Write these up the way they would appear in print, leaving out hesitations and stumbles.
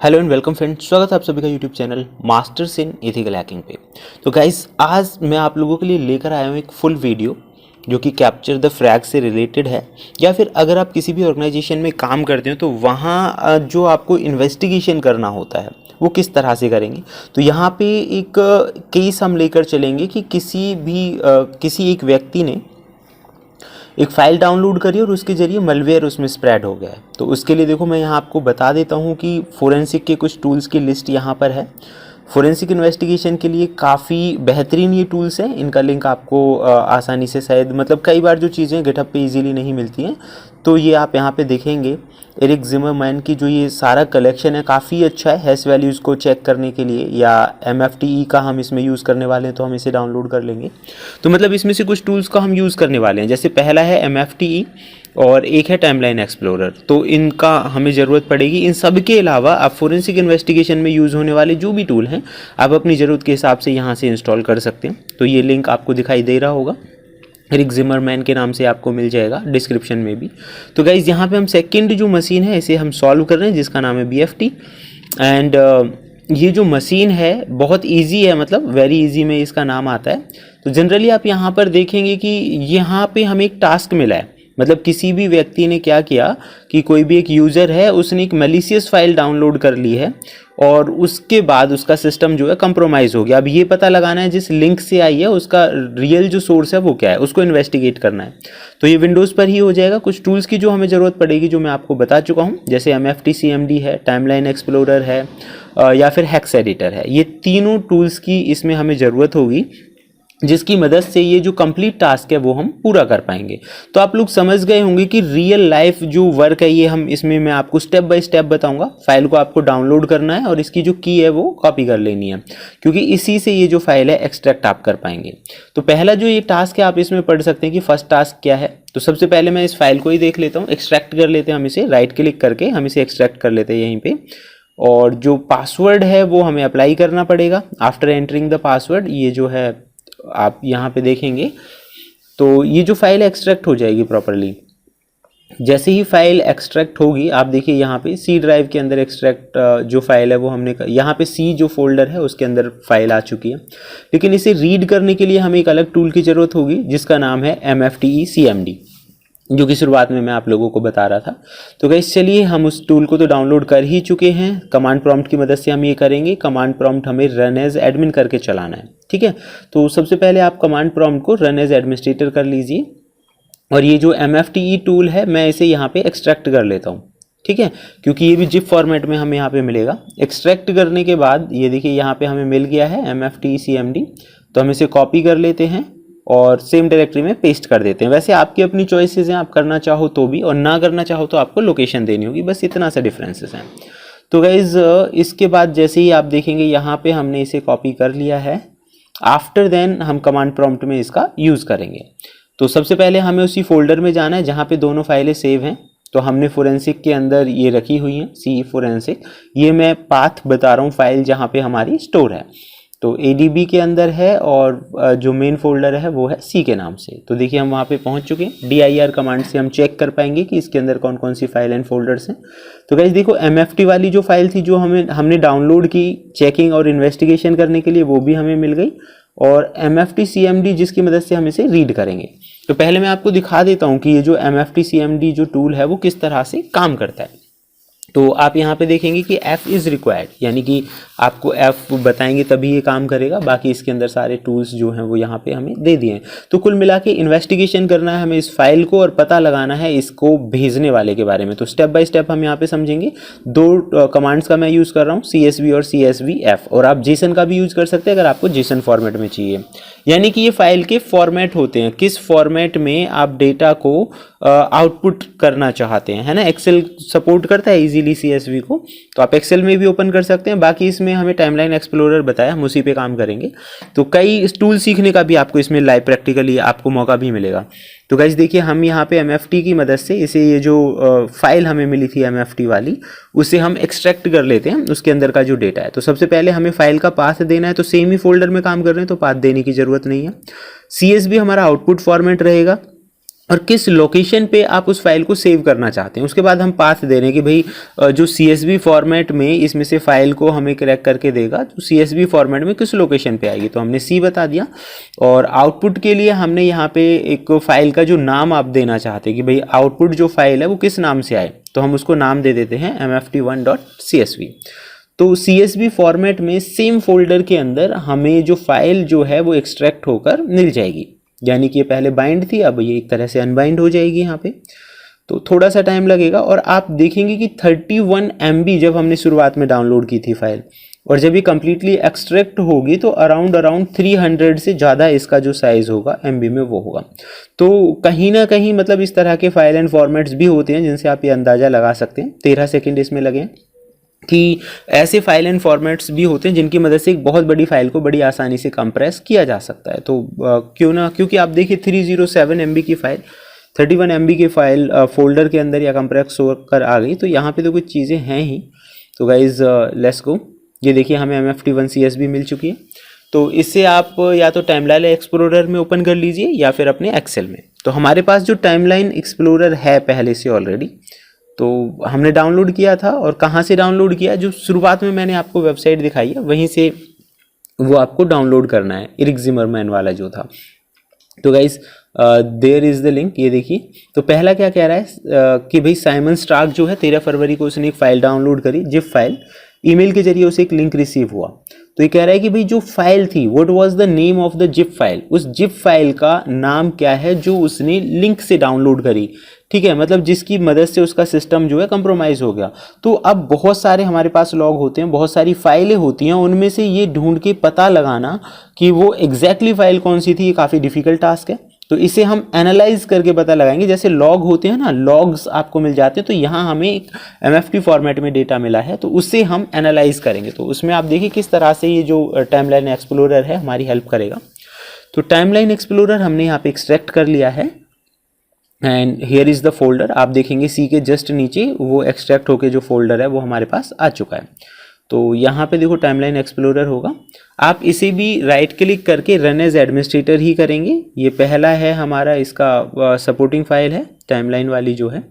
Hello and welcome friends, स्वागत है आप सभी का YouTube channel masters in ethical hacking पे। तो गाइस, आज मैं आप लोगों के लिए लेकर आया हूँ एक फुल वीडियो जो कि कैप्चर द फ्रैग से रिलेटेड है, या फिर अगर आप किसी भी ऑर्गेनाइजेशन में काम करते हो तो वहाँ जो आपको इन्वेस्टिगेशन करना होता है वो किस तरह से करेंगे। तो यहाँ पे एक केस हम लेकर चलेंगे कि किसी एक व्यक्ति ने एक फ़ाइल डाउनलोड करी और उसके ज़रिए मलवेयर उसमें स्प्रेड हो गया है। तो उसके लिए देखो, मैं यहाँ आपको बता देता हूँ कि फोरेंसिक के कुछ टूल्स की लिस्ट यहाँ पर है। फोरेंसिक इन्वेस्टिगेशन के लिए काफ़ी बेहतरीन ये टूल्स हैं। इनका लिंक आपको आसानी से, शायद मतलब कई बार जो चीज़ें गिटहब पे इजीली नहीं मिलती हैं, तो ये आप यहाँ पे देखेंगे। एरिक जिमरमैन की जो ये सारा कलेक्शन है काफ़ी अच्छा है हैश वैल्यूज़ को चेक करने के लिए, या MFTE का हम इसमें यूज़ करने वाले हैं तो हम इसे डाउनलोड कर लेंगे। तो मतलब इसमें से कुछ टूल्स का हम यूज़ करने वाले हैं। जैसे पहला है MFTE और एक है टाइमलाइन एक्सप्लोरर। तो इनका हमें ज़रूरत पड़ेगी। इन सब के अलावा आप फोरेंसिक इन्वेस्टिगेशन में यूज़ होने वाले जो भी टूल हैं आप अपनी ज़रूरत के हिसाब से यहाँ से इंस्टॉल कर सकते हैं। तो ये लिंक आपको दिखाई दे रहा होगा, एरिक जिमरमैन के नाम से आपको मिल जाएगा डिस्क्रिप्शन में भी। तो गाइज़, यहाँ पे हम सेकंड जो मशीन है इसे हम सॉल्व कर रहे हैं, जिसका नाम है BFT। एंड ये जो मशीन है बहुत इजी है, मतलब वेरी इजी में इसका नाम आता है। तो जनरली आप यहाँ पर देखेंगे कि यहाँ पे हमें एक टास्क मिला है। मतलब किसी भी व्यक्ति ने क्या किया कि कोई भी एक यूज़र है, उसने एक मैलिशियस फाइल डाउनलोड कर ली है और उसके बाद उसका सिस्टम जो है कंप्रोमाइज़ हो गया। अब ये पता लगाना है जिस लिंक से आई है उसका रियल जो सोर्स है वो क्या है, उसको इन्वेस्टिगेट करना है। तो ये विंडोज़ पर ही हो जाएगा। कुछ टूल्स की जो हमें ज़रूरत पड़ेगी जो मैं आपको बता चुका हूँ, जैसे MFT CMD है, टाइमलाइन एक्सप्लोरर है या फिर हेक्स एडिटर है। ये तीनों टूल्स की इसमें हमें ज़रूरत होगी, जिसकी मदद से ये जो कंप्लीट टास्क है वो हम पूरा कर पाएंगे। तो आप लोग समझ गए होंगे कि रियल लाइफ जो वर्क है ये हम इसमें मैं आपको स्टेप बाय स्टेप बताऊंगा। फाइल को आपको डाउनलोड करना है और इसकी जो की है वो कॉपी कर लेनी है, क्योंकि इसी से ये जो फाइल है एक्सट्रैक्ट आप कर पाएंगे। तो पहला जो ये टास्क है आप इसमें पढ़ सकते हैं कि फर्स्ट टास्क क्या है। तो सबसे पहले मैं इस फाइल को ही देख लेता हूँ, एक्सट्रैक्ट कर लेते हैं हम इसे, राइट क्लिक करके हम इसे एक्सट्रैक्ट कर लेते हैं यहीं पे। और जो पासवर्ड है वो हमें अप्लाई करना पड़ेगा। आफ्टर एंटरिंग द पासवर्ड, ये जो है आप यहाँ पे देखेंगे तो ये जो फाइल एक्सट्रैक्ट हो जाएगी प्रॉपरली। जैसे ही फाइल एक्सट्रैक्ट होगी, आप देखिए यहाँ पे C ड्राइव के अंदर एक्सट्रैक्ट जो फाइल है वो हमने यहाँ पे C जो फोल्डर है उसके अंदर फाइल आ चुकी है। लेकिन इसे रीड करने के लिए हमें एक अलग टूल की ज़रूरत होगी जिसका नाम है MFTE CMD, जो कि शुरुआत में मैं आप लोगों को बता रहा था। तो गाइस, चलिए हम उस टूल को तो डाउनलोड कर ही चुके हैं। कमांड प्रॉम्प्ट की मदद से हम ये करेंगे। कमांड प्रॉम्प्ट हमें रन एज एडमिन करके चलाना है, ठीक है। तो सबसे पहले आप कमांड प्रॉम्प्ट को रन एज एडमिनिस्ट्रेटर कर लीजिए। और ये जो MFTE टूल है मैं इसे यहाँ पे एक्सट्रैक्ट कर लेता हूँ, ठीक है, क्योंकि ये भी जिप फॉर्मेट में हमें यहाँ पे मिलेगा। एक्सट्रैक्ट करने के बाद ये देखिए यहाँ पे हमें मिल गया है MFTE CMD। तो हम इसे कॉपी कर लेते हैं और सेम डायरेक्टरी में पेस्ट कर देते हैं। वैसे आपकी अपनी चॉइसेस हैं, आप करना चाहो तो भी और ना करना चाहो तो आपको लोकेशन देनी होगी, बस इतना सा डिफरेंसेस हैं। तो गाइज, इसके बाद जैसे ही आप देखेंगे यहाँ पे हमने इसे कॉपी कर लिया है। आफ्टर देन हम कमांड प्रॉम्प्ट में इसका यूज़ करेंगे। तो सबसे पहले हमें उसी फोल्डर में जाना है जहाँ पे दोनों फाइलें सेव हैं। तो हमने फोरेंसिक के अंदर ये रखी हुई हैं, C फोरेंसिक। ये मैं पाथ बता रहा हूँ फाइल जहाँ पे हमारी स्टोर है। तो ADB के अंदर है और जो मेन फोल्डर है वो है C के नाम से। तो देखिए हम वहाँ पे पहुँच चुके हैं। DIR कमांड से हम चेक कर पाएंगे कि इसके अंदर कौन कौन सी फाइल एंड फोल्डर्स हैं। तो गाइस देखो, MFT वाली जो फाइल थी जो हमने डाउनलोड की चेकिंग और इन्वेस्टिगेशन करने के लिए, वो भी हमें मिल गई। और MFT CMD जिसकी मदद से हम इसे रीड करेंगे। तो पहले मैं आपको दिखा देता हूँ कि ये जो MFT CMD जो टूल है वो किस तरह से काम करता है। तो आप यहाँ पे देखेंगे कि F इज़ रिक्वायर्ड, यानी कि आपको F बताएंगे तभी ये काम करेगा। बाकी इसके अंदर सारे टूल्स जो हैं वो यहाँ पे हमें दे दिए हैं। तो कुल मिला के इन्वेस्टिगेशन करना है हमें इस फाइल को और पता लगाना है इसको भेजने वाले के बारे में। तो स्टेप बाय स्टेप हम यहाँ पे समझेंगे। दो कमांड्स का मैं यूज़ कर रहा हूँ, CSV और CSVF, और आप JSON का भी यूज़ कर सकते हैं अगर आपको JSON फॉर्मेट में चाहिए। यानी कि ये फाइल के फॉर्मेट होते हैं, किस फॉर्मेट में आप डेटा को आउटपुट करना चाहते हैं, है ना। एक्सेल सपोर्ट करता है इजीली CSV को, तो आप एक्सेल में भी ओपन कर सकते हैं। बाकी इसमें हमें टाइमलाइन एक्सप्लोरर बताया, हम उसी पे काम करेंगे। तो कई टूल सीखने का भी आपको इसमें लाइव प्रैक्टिकली आपको मौका भी मिलेगा। तो गाइस देखिए, हम यहाँ पे MFT की मदद से इसे, ये जो फाइल हमें मिली थी MFT वाली, उसे हम एक्सट्रैक्ट कर लेते हैं, उसके अंदर का जो डेटा है। तो सबसे पहले हमें फाइल का पाथ देना है। तो सेम ही फोल्डर में काम कर रहे हैं तो पाथ देने की ज़रूरत नहीं है। CSV हमारा आउटपुट फॉर्मेट रहेगा और किस लोकेशन पे आप उस फाइल को सेव करना चाहते हैं। उसके बाद हम पाथ दे रहे हैं कि भाई जो CSV फॉर्मेट में इसमें से फाइल को हमें क्रैक करके देगा तो CSV फॉर्मेट में किस लोकेशन पे आएगी, तो हमने C बता दिया। और आउटपुट के लिए हमने यहाँ पे एक फाइल का जो नाम आप देना चाहते हैं कि भाई आउटपुट जो फाइल है वो किस नाम से आए, तो हम उसको नाम दे देते हैं mft1.csv। तो CSV फॉर्मेट में सेम फोल्डर के अंदर हमें जो फाइल जो है वो एक्सट्रैक्ट होकर मिल जाएगी, यानी कि ये पहले बाइंड थी, अब ये एक तरह से अनबाइंड हो जाएगी यहाँ पे। तो थोड़ा सा टाइम लगेगा और आप देखेंगे कि 31 MB जब हमने शुरुआत में डाउनलोड की थी फाइल, और जब ये कम्प्लीटली एक्सट्रैक्ट होगी तो अराउंड 300 से ज़्यादा इसका जो साइज़ होगा MB में वो होगा। तो कहीं ना कहीं मतलब इस तरह के फाइल एंड फॉर्मेट्स भी होते हैं जिनसे आप ये अंदाज़ा लगा सकते हैं। 13 सेकेंड इसमें लगे कि ऐसे फाइल एंड फॉर्मेट्स भी होते हैं जिनकी मदद से एक बहुत बड़ी फाइल को बड़ी आसानी से कंप्रेस किया जा सकता है। तो क्यों ना, क्योंकि आप देखिए 307 MB की फाइल 31 MB की फाइल फोल्डर के अंदर या कंप्रेस होकर आ गई, तो यहाँ पे तो कुछ चीज़ें हैं ही। तो गाइज लेट्स गो, ये देखिए हमें mft1csv मिल चुकी है। तो इससे आप या तो टाइमलाइन एक्सप्लोरर में ओपन कर लीजिए या फिर अपने एक्सेल में। तो हमारे पास जो टाइमलाइन एक्सप्लोरर है पहले से ऑलरेडी, तो हमने डाउनलोड किया था। और कहाँ से डाउनलोड किया, जो शुरुआत में मैंने आपको वेबसाइट दिखाई है वहीं से वो आपको डाउनलोड करना है, एरिक जिमरमैन वाला जो था। तो guys there is the link, ये देखिए। तो पहला क्या कह रहा है कि भाई साइमन स्टार्क जो है 13 फरवरी को उसने एक फ़ाइल डाउनलोड करी, जिप फाइल, ईमेल के जरिए उसे एक लिंक रिसीव हुआ। तो ये कह रहा है कि भाई जो फाइल थी what was the name of the zip file, उस जिप फाइल का नाम क्या है जो उसने लिंक से डाउनलोड करी, ठीक है, मतलब जिसकी मदद से उसका सिस्टम जो है कंप्रोमाइज़ हो गया। तो अब बहुत सारे हमारे पास लॉग होते हैं, बहुत सारी फाइलें होती हैं, उनमें से ये ढूंढ के पता लगाना कि वो एग्जैक्टली फाइल कौन सी थी, ये काफ़ी डिफिकल्ट टास्क है। तो इसे हम एनालाइज करके पता लगाएंगे। जैसे लॉग होते हैं ना, लॉग्स आपको मिल जाते हैं, तो यहाँ हमें एक MFT फॉर्मेट में डेटा मिला है, तो उससे हम एनालाइज करेंगे। तो उसमें आप देखिए किस तरह से ये जो टाइमलाइन एक्सप्लोरर है हमारी हेल्प करेगा। तो टाइमलाइन एक्सप्लोरर हमने यहाँ पे एक्सट्रैक्ट कर लिया है and here is the folder. आप देखेंगे सी के जस्ट नीचे वो एक्सट्रैक्ट होके जो फोल्डर है वो हमारे पास आ चुका है। तो यहाँ पे देखो टाइमलाइन एक्सप्लोरर होगा, आप इसे भी राइट क्लिक करके रन एज एडमिनिस्ट्रेटर ही करेंगे। ये पहला है हमारा, इसका सपोर्टिंग फाइल है टाइमलाइन वाली जो है।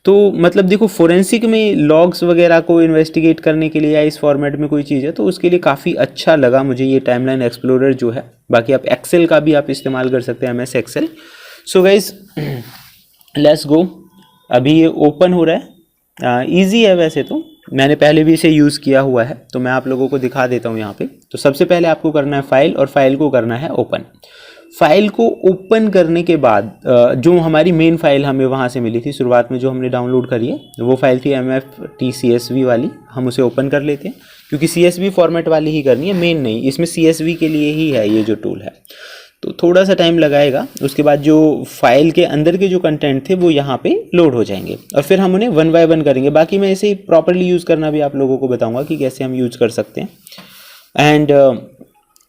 तो मतलब देखो फोरेंसिक में लॉग्स वगैरह को इन्वेस्टिगेट करने के लिए या इस फॉर्मेट में कोई चीज़ है तो उसके लिए काफ़ी अच्छा लगा मुझे ये टाइमलाइन एक्सप्लोरर जो है। बाकी आप एक्सेल का भी आप इस्तेमाल कर सकते हैं, MS Excel. So guys let's go, अभी ये ओपन हो रहा है, ईजी है वैसे तो, मैंने पहले भी इसे यूज़ किया हुआ है, तो मैं आप लोगों को दिखा देता हूँ यहाँ पे। तो सबसे पहले आपको करना है फाइल, और फाइल को करना है ओपन। फाइल को ओपन करने के बाद जो हमारी मेन फाइल हमें वहाँ से मिली थी शुरुआत में जो हमने डाउनलोड करी है, वो फाइल थी MFT-CSV वाली, हम उसे ओपन कर लेते हैं क्योंकि CSV फॉर्मेट वाली ही करनी है, मेन नहीं, इसमें CSV के लिए ही है ये जो टूल है। तो थोड़ा सा टाइम लगाएगा, उसके बाद जो फाइल के अंदर के जो कंटेंट थे वो यहाँ पे लोड हो जाएंगे और फिर हम उन्हें 1 बाय 1 करेंगे। बाकी मैं इसे प्रॉपर्ली यूज़ करना भी आप लोगों को बताऊंगा कि कैसे हम यूज़ कर सकते हैं। एंड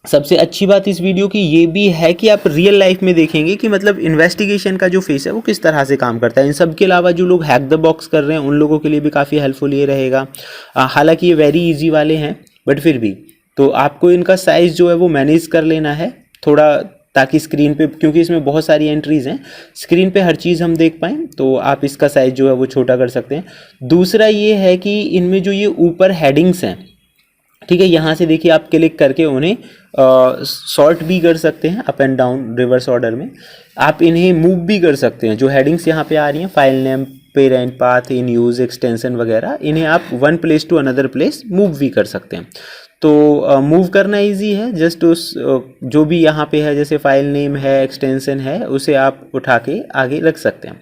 सबसे अच्छी बात इस वीडियो की ये भी है कि आप रियल लाइफ में देखेंगे कि मतलब इन्वेस्टिगेशन का जो फेस है वो किस तरह से काम करता है। इन सब के अलावा जो लोग हैक द बॉक्स कर रहे हैं उन लोगों के लिए भी काफ़ी हेल्पफुल ये रहेगा। हालांकि ये वेरी इजी वाले हैं बट फिर भी तो आपको इनका साइज़ जो है वो मैनेज कर लेना है थोड़ा, ताकि स्क्रीन पे, क्योंकि इसमें बहुत सारी एंट्रीज़ हैं, स्क्रीन पे हर चीज़ हम देख पाएँ, तो आप इसका साइज़ जो है वो छोटा कर सकते हैं। दूसरा ये है कि इनमें जो ये ऊपर हेडिंग्स हैं, ठीक है, यहाँ से देखिए आप क्लिक करके उन्हें सॉर्ट भी कर सकते हैं up and down reverse order में। आप इन्हें मूव भी कर सकते हैं, जो हेडिंग्स यहाँ पे आ रही हैं, file name, parent, path, in use, extension वगैरह, इन्हें आप one place to another place move भी कर सकते हैं। तो मूव करना इजी है, जस्ट उस जो भी यहाँ पे है जैसे फाइल नेम है, एक्सटेंशन है, उसे आप उठा के आगे रख सकते हैं,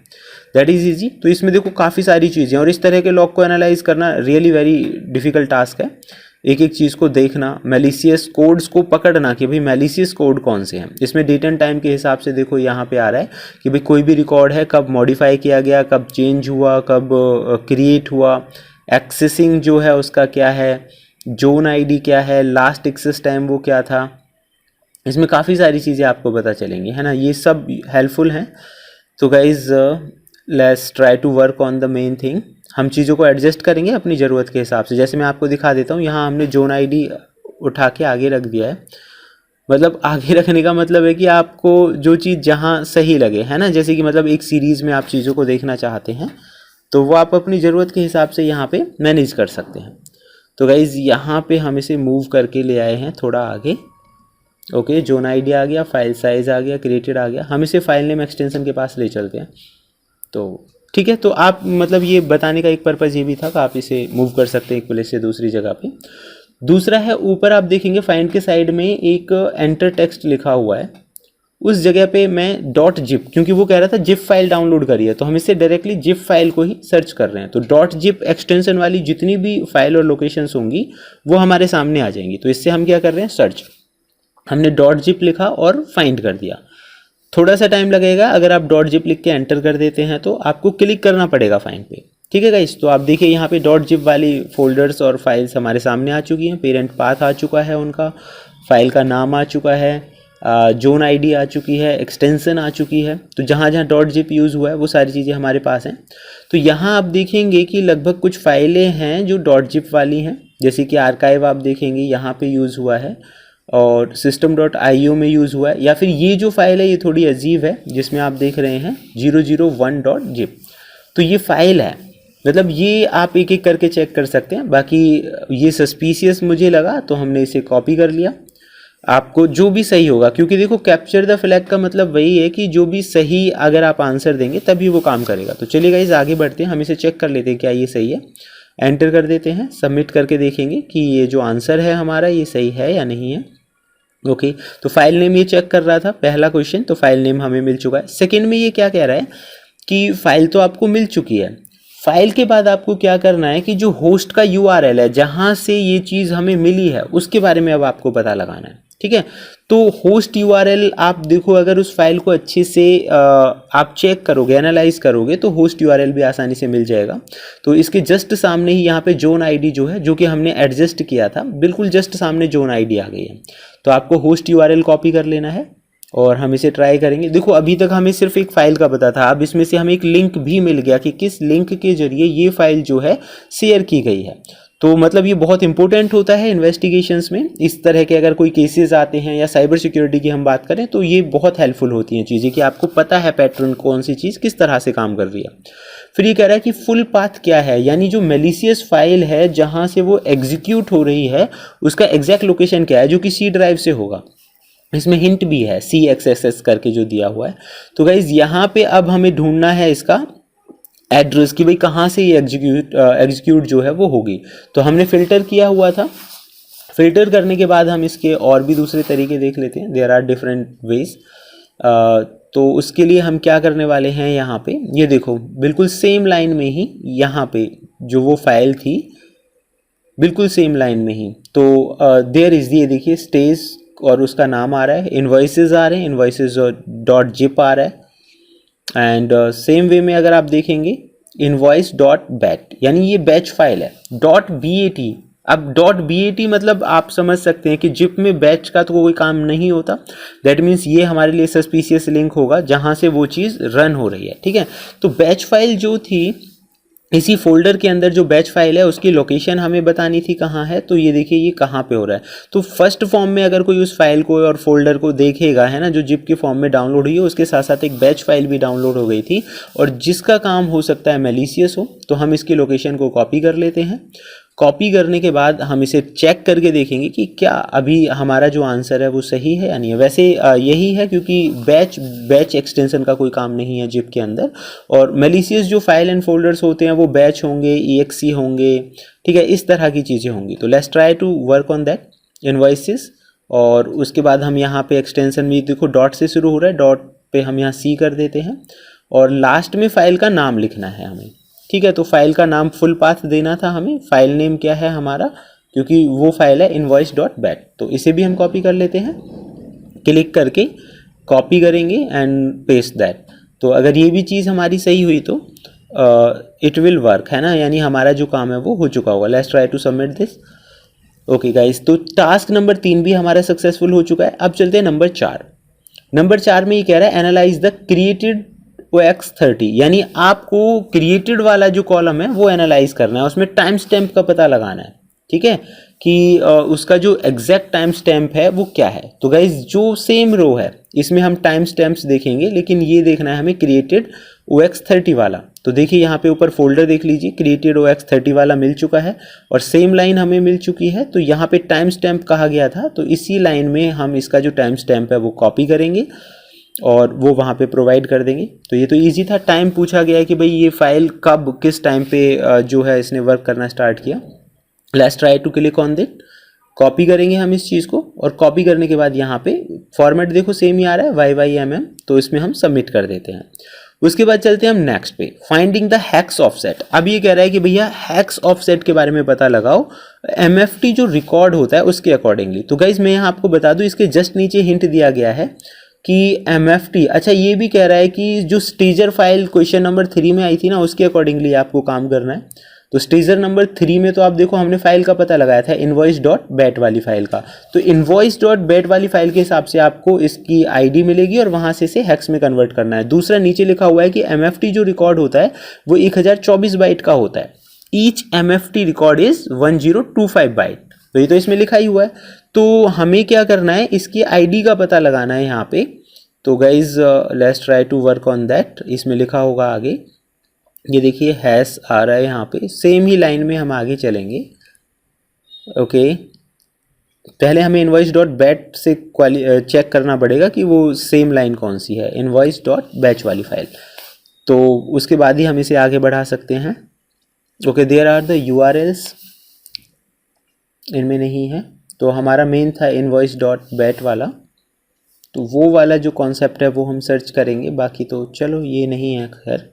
दैट इज़ ईजी। तो इसमें देखो काफ़ी सारी चीज़ें, और इस तरह के लॉग को एनालाइज करना रियली वेरी डिफ़िकल्ट टास्क है। एक एक चीज़ को देखना, मैलिशियस कोड्स को पकड़ना कि भाई मैलिशियस कोड कौन से हैं। इसमें डेट एंड टाइम के हिसाब से देखो यहाँ पे आ रहा है कि भाई कोई भी रिकॉर्ड है कब मॉडिफाई किया गया, कब चेंज हुआ, कब क्रिएट हुआ, एक्सेसिंग जो है उसका क्या है, जोन आईडी क्या है, लास्ट एक्सेस टाइम वो क्या था। इसमें काफ़ी सारी चीज़ें आपको पता चलेंगी, है ना, ये सब हेल्पफुल हैं। तो guys let's try to work on the main thing. हम चीज़ों को एडजस्ट करेंगे अपनी ज़रूरत के हिसाब से। जैसे मैं आपको दिखा देता हूँ, यहाँ हमने जोन आईडी उठा के आगे रख दिया है, मतलब आगे रखने का मतलब है कि आपको जो चीज़ जहाँ सही लगे, है ना, जैसे कि मतलब एक सीरीज़ में आप चीज़ों को देखना चाहते हैं तो वो आप अपनी ज़रूरत के हिसाब से यहाँ पे मैनेज कर सकते हैं। तो गाइज़ यहाँ पे हम इसे मूव करके ले आए हैं थोड़ा आगे। ओके, जोन आईडी आ गया, फाइल साइज़ आ गया, क्रिएटेड आ गया। हम इसे फाइल नेम एक्सटेंशन के पास ले चलते हैं। तो ठीक है, तो आप मतलब ये बताने का एक पर्पज़ ये भी था कि आप इसे मूव कर सकते हैं एक प्लेस से दूसरी जगह पे। दूसरा है, ऊपर आप देखेंगे फाइंड के साइड में एक एंटर टेक्स्ट लिखा हुआ है, उस जगह पे मैं डॉट जिप, क्योंकि वो कह रहा था जिप फाइल डाउनलोड करिए, तो हम इससे डायरेक्टली जिप फाइल को ही सर्च कर रहे हैं। तो डॉट जिप एक्सटेंशन वाली जितनी भी फाइल और लोकेशंस होंगी वो हमारे सामने आ जाएंगी। तो इससे हम क्या कर रहे हैं, सर्च। हमने डॉट जिप लिखा और फाइंड कर दिया। थोड़ा सा टाइम लगेगा, अगर आप डॉट जिप लिख के एंटर कर देते हैं तो आपको क्लिक करना पड़ेगा फाइंड पे। ठीक है गाइस, तो आप देखिए यहाँ पे डॉट जिप वाली फोल्डर्स और फाइल्स हमारे सामने आ चुकी हैं। पेरेंट पाथ आ चुका है उनका, फाइल का नाम आ चुका है, जोन आईडी आ चुकी है, एक्सटेंशन आ चुकी है। तो जहाँ जहाँ डॉट जिप यूज़ हुआ है वो सारी चीज़ें हमारे पास हैं। तो यहाँ आप देखेंगे कि लगभग कुछ फाइलें हैं जो डॉट जिप वाली हैं, जैसे कि आर्काइव आप देखेंगे यहाँ पे यूज़ हुआ है और system.io में यूज़ हुआ है। या फिर ये जो फाइल है ये थोड़ी अजीब है, जिसमें आप देख रहे हैं 001.zip। तो ये फाइल है, मतलब ये आप एक एक करके चेक कर सकते हैं। बाकी ये सस्पिशियस मुझे लगा तो हमने इसे कॉपी कर लिया। आपको जो भी सही होगा, क्योंकि देखो कैप्चर द फ्लैग का मतलब वही है कि जो भी सही अगर आप आंसर देंगे तभी वो काम करेगा। तो चलिए गाइस आगे बढ़ते हैं, हम इसे चेक कर लेते हैं क्या ये सही है। एंटर कर देते हैं, सबमिट करके देखेंगे कि ये जो आंसर है हमारा ये सही है या नहीं है। ओके, तो फाइल नेम ये चेक कर रहा था, पहला क्वेश्चन, तो फाइल नेम हमें मिल चुका है। सेकंड में ये क्या कह रहा है कि फाइल तो आपको मिल चुकी है, फाइल के बाद आपको क्या करना है कि जो होस्ट का यूआरएल है जहाँ से ये चीज़ हमें मिली है उसके बारे में अब आपको पता लगाना है। ठीक है, तो होस्ट यूआरएल आप देखो, अगर उस फाइल को अच्छे से आप चेक करोगे, एनालाइज करोगे तो होस्ट यूआरएल भी आसानी से मिल जाएगा। तो इसके जस्ट सामने ही यहाँ पे जोन आईडी जो है, जो कि हमने एडजस्ट किया था, बिल्कुल जस्ट सामने जोन आईडी आ गई है। तो आपको होस्ट यूआरएल कॉपी कर लेना है और हम इसे ट्राई करेंगे। देखो अभी तक हमें सिर्फ एक फाइल का पता था, अब इसमें से हमें एक लिंक भी मिल गया कि किस लिंक के जरिए ये फाइल जो है शेयर की गई है। तो मतलब ये बहुत इंपॉर्टेंट होता है इन्वेस्टिगेशंस में। इस तरह के अगर कोई केसेस आते हैं या साइबर सिक्योरिटी की हम बात करें तो ये बहुत हेल्पफुल होती हैं चीज़ें, कि आपको पता है पैटर्न कौन सी चीज़ किस तरह से काम कर रही है। फिर ये कह रहा है कि फुल पाथ क्या है, यानी जो मेलिशियस फाइल है जहाँ से वो एग्जीक्यूट हो रही है उसका एग्जैक्ट लोकेशन क्या है, जो कि सी ड्राइव से होगा। इसमें हिंट भी है CXSS करके जो दिया हुआ है। तो गाइज यहाँ पे अब हमें ढूंढना है इसका एड्रेस कि भाई कहाँ से ये एग्जीक्यूट जो है वो होगी। तो हमने फ़िल्टर किया हुआ था, फ़िल्टर करने के बाद हम इसके और भी दूसरे तरीके देख लेते हैं। There are different ways. तो उसके लिए हम क्या करने वाले हैं, यहाँ पे ये देखो बिल्कुल सेम लाइन में ही यहाँ पे जो वो फाइल थी बिल्कुल सेम लाइन में ही, तो देयर इज़, ये देखिए स्टेज और उसका नाम आ रहा है, इन्वॉइसेस आ रहे हैं, इन्वॉइसेस डॉट जिप आ रहा है। एंड सेम वे में अगर आप देखेंगे इनवॉइस डॉट बैट, यानी ये बैच फाइल है। डॉट BAT, अब डॉट BAT मतलब आप समझ सकते हैं कि जिप में बैच का तो कोई काम नहीं होता। दैट मीन्स ये हमारे लिए सस्पिशियस लिंक होगा जहाँ से वो चीज़ रन हो रही है। ठीक है, तो बैच फाइल जो थी, इसी फोल्डर के अंदर जो बैच फाइल है उसकी लोकेशन हमें बतानी थी कहाँ है। तो ये देखिए ये कहाँ पे हो रहा है। तो फर्स्ट फॉर्म में अगर कोई उस फाइल को और फोल्डर को देखेगा, है ना, जो जिप के फॉर्म में डाउनलोड हुई है, उसके साथ साथ एक बैच फाइल भी डाउनलोड हो गई थी और जिसका काम हो सकता है मेलिशियस हो। तो हम इसकी लोकेशन को कॉपी कर लेते हैं। कॉपी करने के बाद हम इसे चेक करके देखेंगे कि क्या अभी हमारा जो आंसर है वो सही है या नहीं है। वैसे यही है, क्योंकि बैच एक्सटेंशन का कोई काम नहीं है जिप के अंदर। और मेलिशियस जो फाइल एंड फोल्डर्स होते हैं वो बैच होंगे, EXE होंगे, ठीक है, इस तरह की चीज़ें होंगी। तो let's try to work on that invoices. और उसके बाद हम यहाँ पे एक्सटेंशन में देखो डॉट से शुरू हो रहा है, डॉट पे हम यहाँ C कर देते हैं और लास्ट में फाइल का नाम लिखना है हमें। ठीक है, तो फाइल का नाम फुल पाथ देना था हमें। फाइल नेम क्या है हमारा, क्योंकि वो फाइल है invoice.bat। तो इसे भी हम कॉपी कर लेते हैं, क्लिक करके कॉपी करेंगे एंड पेस्ट दैट। तो अगर ये भी चीज़ हमारी सही हुई तो इट विल वर्क, है ना, यानी हमारा जो काम है वो हो चुका होगा। Let's try to submit this. Okay guys, तो टास्क नंबर 3 भी हमारा सक्सेसफुल हो चुका है। अब चलते हैं नंबर 4। नंबर 4 में ये कह रहा है एनालाइज द क्रिएटेड OX30, यानी आपको क्रिएटेड वाला जो कॉलम है वो एनालाइज करना है, उसमें टाइम स्टैम्प का पता लगाना है। ठीक है, कि उसका जो एग्जैक्ट टाइम स्टैम्प है वो क्या है। तो गाइज जो सेम रो है इसमें हम टाइम स्टैम्प्स देखेंगे, लेकिन ये देखना है हमें क्रिएटेड OX30 वाला। तो देखिए यहाँ पे ऊपर फोल्डर देख लीजिए, क्रिएटेड OX30 वाला मिल चुका है और सेम लाइन हमें मिल चुकी है। तो यहाँ पे टाइम स्टैम्प कहा गया था, तो इसी लाइन में हम इसका जो टाइम स्टैम्प है वो कॉपी करेंगे और वो वहाँ पे प्रोवाइड कर देंगे। तो ये तो इजी था। टाइम पूछा गया है कि भाई ये फाइल कब किस टाइम पे जो है इसने वर्क करना स्टार्ट किया। Let's try to click on that. Copy करेंगे हम इस चीज़ को और कॉपी करने के बाद यहाँ पे फॉर्मेट देखो सेम ही आ रहा है YYMM, तो इसमें हम सबमिट कर देते हैं। उसके बाद चलते हैं हम नेक्स्ट पे, फाइंडिंग द हेक्स ऑफसेट। अब ये कह रहा है कि भैया हेक्स ऑफसेट के बारे में पता लगाओ MFT जो रिकॉर्ड होता है उसके अकॉर्डिंगली। तो गाइज मैं यहाँ आपको बता दूँ, इसके जस्ट नीचे हिंट दिया गया है कि MFT, अच्छा ये भी कह रहा है कि जो स्टेजर फाइल क्वेश्चन नंबर 3 में आई थी ना उसके अकॉर्डिंगली आपको काम करना है। तो स्टेजर नंबर 3 में तो आप देखो हमने फाइल का पता लगाया था invoice.bat वाली फाइल का। तो invoice.bat वाली फाइल के हिसाब से आपको इसकी ID मिलेगी और वहां से इसे हेक्स में कन्वर्ट करना है। दूसरा नीचे लिखा हुआ है कि MFT जो रिकॉर्ड होता है वो 1024 बाइट का होता है। Each MFT record is 1025 byte. तो ये तो इसमें लिखा ही हुआ है। तो हमें क्या करना है, इसकी ID का पता लगाना है यहाँ पे। तो guys let's try to work on that. इसमें लिखा होगा आगे, ये देखिए हैश आ रहा है यहाँ पे, सेम ही लाइन में हम आगे चलेंगे। ओके, पहले हमें invoice.bat से चेक करना पड़ेगा कि वो सेम लाइन कौन सी है, invoice.batch वाली फाइल। तो उसके बाद ही हम इसे आगे बढ़ा सकते हैं। Okay, there are the URLs, इनमें नहीं है। तो हमारा मेन था invoice.bat वाला, तो वो वाला जो कॉन्सेप्ट है वो हम सर्च करेंगे। बाकी तो चलो ये नहीं है खैर।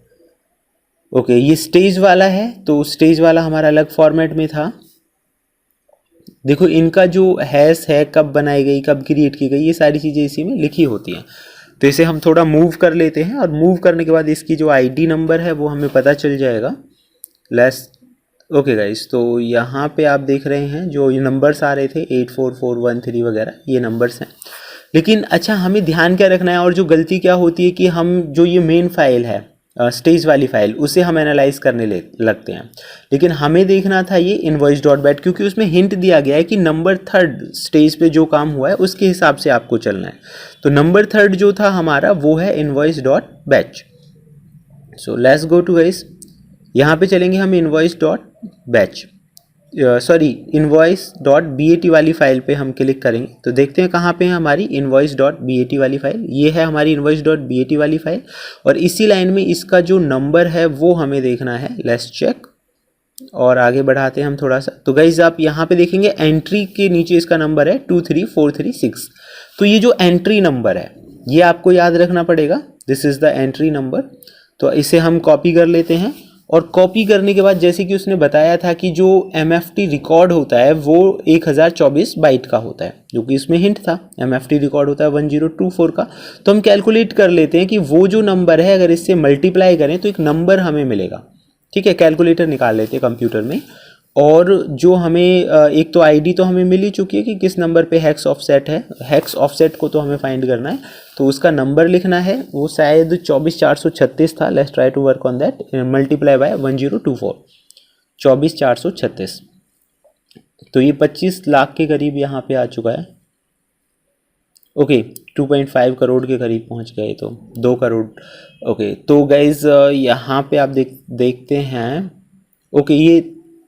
ओके, ये स्टेज वाला है, तो स्टेज वाला हमारा अलग फॉर्मेट में था। देखो इनका जो हैश है, कब बनाई गई, कब क्रिएट की गई, ये सारी चीज़ें इसी में लिखी होती हैं। तो इसे हम थोड़ा मूव कर लेते हैं और मूव करने के बाद इसकी जो ID नंबर है वो हमें पता चल जाएगा। लेट्स ओके गाइस, तो यहाँ पे आप देख रहे हैं जो ये नंबर्स आ रहे थे 84413 वगैरह, ये नंबर्स हैं। लेकिन अच्छा हमें ध्यान क्या रखना है, और जो गलती क्या होती है कि हम जो ये मेन फाइल है स्टेज वाली फाइल, उसे हम एनालाइज करने लगते हैं। लेकिन हमें देखना था ये invoice.bat, क्योंकि उसमें हिंट दिया गया है कि नंबर 3 स्टेज पे जो काम हुआ है उसके हिसाब से आपको चलना है। तो नंबर 3 जो था हमारा वो है invoice.batch। So let's go to guys, यहाँ पे चलेंगे हम invoice.batch, सॉरी invoice.bat वाली फाइल पे हम क्लिक करेंगे। तो देखते हैं कहाँ पे है हमारी invoice.bat वाली फाइल। ये है हमारी invoice.bat वाली फाइल और इसी लाइन में इसका जो नंबर है वो हमें देखना है। लेट्स चेक और आगे बढ़ाते हैं हम थोड़ा सा। तो गाइज आप यहाँ पे देखेंगे एंट्री के नीचे इसका नंबर है 23436। तो ये जो एंट्री नंबर है ये आपको याद रखना पड़ेगा, this is the entry number. तो इसे हम कॉपी कर लेते हैं और कॉपी करने के बाद जैसे कि उसने बताया था कि जो MFT रिकॉर्ड होता है वो 1024 बाइट का होता है, जो कि इसमें हिंट था। MFT रिकॉर्ड होता है 1024 का। तो हम कैलकुलेट कर लेते हैं कि वो जो नंबर है अगर इससे मल्टीप्लाई करें तो एक नंबर हमें मिलेगा। ठीक है, कैलकुलेटर निकाल लेते हैं कंप्यूटर में। और जो हमें एक तो ID तो हमें मिल ही चुकी है कि किस नंबर पे हेक्स ऑफसेट है। हेक्स ऑफसेट को तो हमें फाइंड करना है, तो उसका नंबर लिखना है, वो शायद 24436 था। Let's try to work on that, multiply by 1024, 24436। तो ये 25 लाख के करीब यहाँ पे आ चुका है। ओके 2.5 करोड़ के करीब पहुँच गए, तो 2 करोड़। ओके, तो गाइज यहाँ पे आप देखते हैं। ओके, ये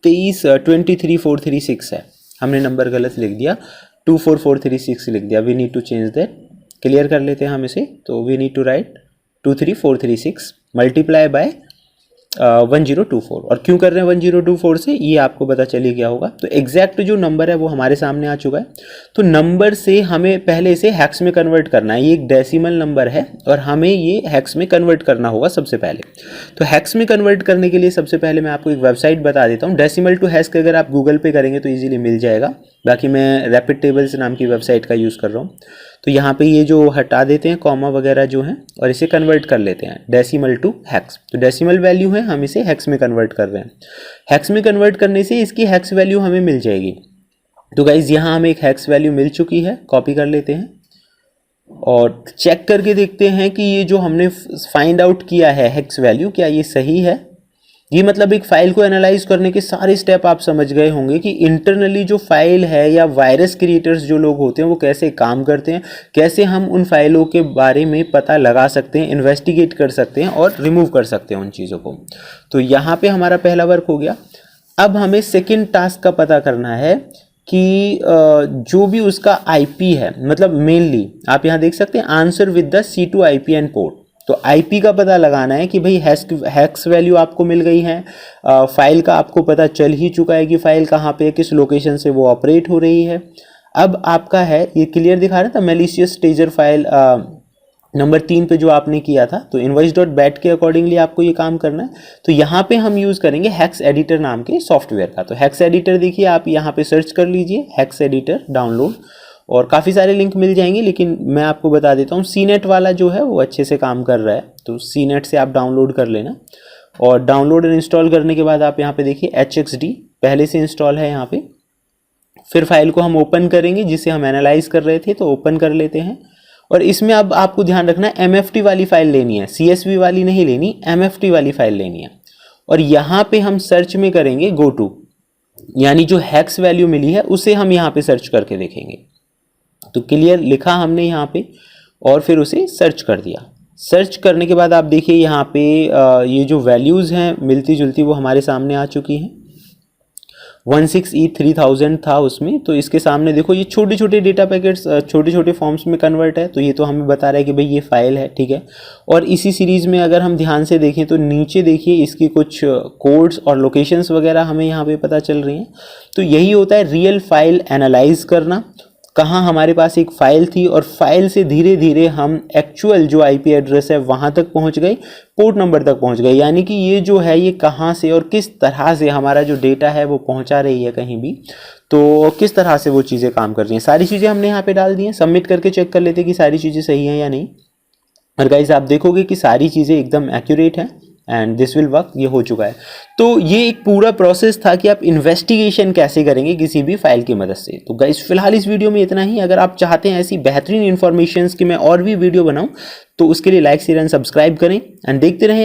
23436 है, हमने नंबर गलत लिख दिया, 24436 लिख दिया। We need to change that. Clear कर लेते हैं हम इसे। तो we need to write 23436 multiply by 1024। और क्यों कर रहे हैं 1024 से, ये आपको पता चल ही गया होगा। तो एग्जैक्ट जो नंबर है वो हमारे सामने आ चुका है। तो नंबर से हमें पहले इसे हेक्स में कन्वर्ट करना है। ये एक डेसिमल नंबर है और हमें ये हेक्स में कन्वर्ट करना होगा सबसे पहले। तो हेक्स में कन्वर्ट करने के लिए सबसे पहले मैं आपको एक वेबसाइट बता देता हूँ। डेसिमल टू हेक्स अगर आप गूगल पे करेंगे तो ईजिली मिल जाएगा। बाकी मैं रैपिड टेबल्स नाम की वेबसाइट का यूज़ कर रहा हूँ। तो यहाँ पे ये जो हटा देते हैं कॉमा वगैरह जो हैं और इसे कन्वर्ट कर लेते हैं डेसिमल टू हेक्स। तो डेसिमल वैल्यू है, हम इसे हेक्स में कन्वर्ट कर रहे हैं। हेक्स में कन्वर्ट करने से इसकी हेक्स वैल्यू हमें मिल जाएगी। तो गाइज यहाँ हमें एक हेक्स वैल्यू मिल चुकी है, कॉपी कर लेते हैं और चेक करके देखते हैं कि ये जो हमने फाइंड आउट किया है हेक्स वैल्यू, क्या ये सही है। ये मतलब एक फाइल को एनालाइज करने के सारे स्टेप आप समझ गए होंगे कि इंटरनली जो फाइल है या वायरस क्रिएटर्स जो लोग होते हैं वो कैसे काम करते हैं, कैसे हम उन फाइलों के बारे में पता लगा सकते हैं, इन्वेस्टिगेट कर सकते हैं और रिमूव कर सकते हैं उन चीज़ों को। तो यहाँ पे हमारा पहला वर्क हो गया। अब हमें सेकेंड टास्क का पता करना है कि जो भी उसका IP है, मतलब मेनली आप यहाँ देख सकते हैं answer with the C2 IP and port. तो IP का पता लगाना है कि भाई हैक्स वैल्यू आपको मिल गई है, फाइल का आपको पता चल ही चुका है कि फाइल कहाँ पे है, किस लोकेशन से वो ऑपरेट हो रही है। अब आपका है ये क्लियर दिखा रहा था मैलिशियस टेजर फाइल नंबर 3 पे जो आपने किया था, तो invoice.bat के अकॉर्डिंगली आपको ये काम करना है। तो यहाँ पे हम यूज़ करेंगे हेक्स एडिटर नाम के सॉफ्टवेयर का। तो हेक्स एडिटर देखिए आप यहाँ पे सर्च कर लीजिए हेक्स एडिटर डाउनलोड, और काफ़ी सारे लिंक मिल जाएंगे, लेकिन मैं आपको बता देता हूँ सीनेट वाला जो है वो अच्छे से काम कर रहा है, तो सीनेट से आप डाउनलोड कर लेना। और डाउनलोड और इंस्टॉल करने के बाद आप यहाँ पे देखिए HXD पहले से इंस्टॉल है यहाँ पे। फिर फाइल को हम ओपन करेंगे जिसे हम एनालाइज कर रहे थे, तो ओपन कर लेते हैं। और इसमें अब आपको ध्यान रखना है MFT वाली फाइल लेनी है, CSV वाली नहीं लेनी, MFT वाली फाइल लेनी है। और यहाँ पे हम सर्च में करेंगे गो टू, यानी जो हैक्स वैल्यू मिली है उसे हम यहाँ पे सर्च करके देखेंगे। तो क्लियर लिखा हमने यहाँ पे और फिर उसे सर्च कर दिया। सर्च करने के बाद आप देखिए यहाँ पे ये जो वैल्यूज़ हैं मिलती जुलती वो हमारे सामने आ चुकी हैं। 16E3000 था उसमें, तो इसके सामने देखो ये छोटे छोटे डेटा पैकेट्स छोटे छोटे फॉर्म्स में कन्वर्ट है, तो ये तो हमें बता रहा है कि भाई ये फाइल है, ठीक है। और इसी सीरीज़ में अगर हम ध्यान से देखें तो नीचे देखिए इसकी कुछ कोड्स और लोकेशंस वगैरह हमें यहाँ पे पता चल रही हैं। तो यही होता है रियल फाइल एनालाइज करना, कहाँ हमारे पास एक फ़ाइल थी और फाइल से धीरे धीरे हम एक्चुअल जो IP एड्रेस है वहाँ तक पहुँच गए, पोर्ट नंबर तक पहुँच गए, यानी कि ये जो है ये कहाँ से और किस तरह से हमारा जो डेटा है वो पहुँचा रही है कहीं भी, तो किस तरह से वो चीज़ें काम कर रही हैं। सारी चीज़ें हमने यहाँ पे डाल दी हैं। सबमिट करके चेक कर लेते कि सारी चीज़ें सही हैं या नहीं। और गाइस आप देखोगे कि सारी चीज़ें एकदम एक्यूरेट हैं एंड दिस विल वर्क, ये हो चुका है। तो ये एक पूरा प्रोसेस था कि आप इन्वेस्टिगेशन कैसे करेंगे किसी भी फाइल की मदद से। तो गाइस फिलहाल इस वीडियो में इतना ही। अगर आप चाहते हैं ऐसी बेहतरीन इन्फॉर्मेशन की मैं और भी वीडियो बनाऊं तो उसके लिए लाइक शेयर एंड सब्सक्राइब करें एंड देखते रहें।